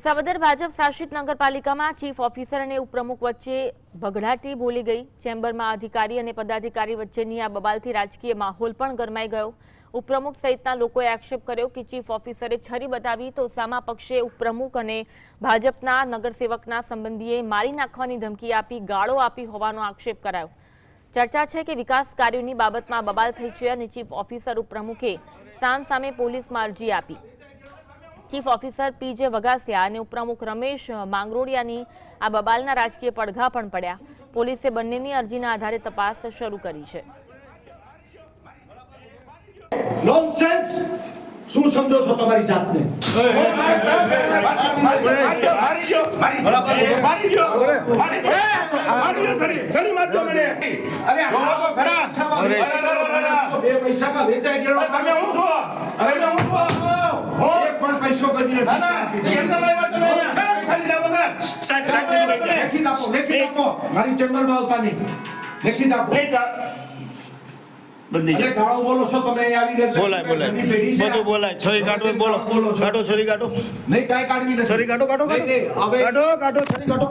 સાબરદર ભાજપ શાસિત નગરપાલિકામાં chief officer અને ઉપપ્રમુખ વચ્ચે ભગડાટી બોલી ગઈ। ચેમ્બરમાં અધિકારી અને પદાધિકારી વચ્ચેની આ બબાલથી રાજકીય માહોલ પણ ગરમાઈ ગયો। ઉપપ્રમુખ સહિતના લોકોએ આક્ષેપ કર્યો કે ચીફ ઓફિસરે છરી બતાવી તો સામા પક્ષે ઉપપ્રમુખ અને ભાજપના નગરસેવકના સંબંધીએ મારી નાખવાની ધમકી આપી ગાળો આપી હોવાનો આક્ષેપ કરાયો। ચર્ચા છે કે વિકાસ કાર્યોની બાબતમાં બબાલ થઈ છે અને ચીફ ઓફિસર ઉપપ્રમુખે સામે પોલીસમાં અરજી આપી। चीफ ऑफिसर पीजे वगासिया और उपप्रमुख रमेश मांगरोडियानी आ बबालना राजकीय પડઘા પણ પડ્યા। પોલીસે બંનેની અરજીના આધારે તપાસ શરૂ કરી છે। નોનસેન્સ શું સમજો છો તમારી જાતને? બે પૈસામાં વેચાઈ ગયો તમે હું છો? એક પણ પૈસો કરીને લેખિત આપો મારી ચેમ્બરમાં આવતા નહીં। લેખિત આપો बंदी अरे गाड़ो बोलो सो તમે આવીને બોલાય બધું બોલાય છરી કાઢો બોલો કાઢો છરી કાઢો નહીં કાઈ કાઢવી નથી છરી કાઢો કાઢો કાઢો છરી કાઢો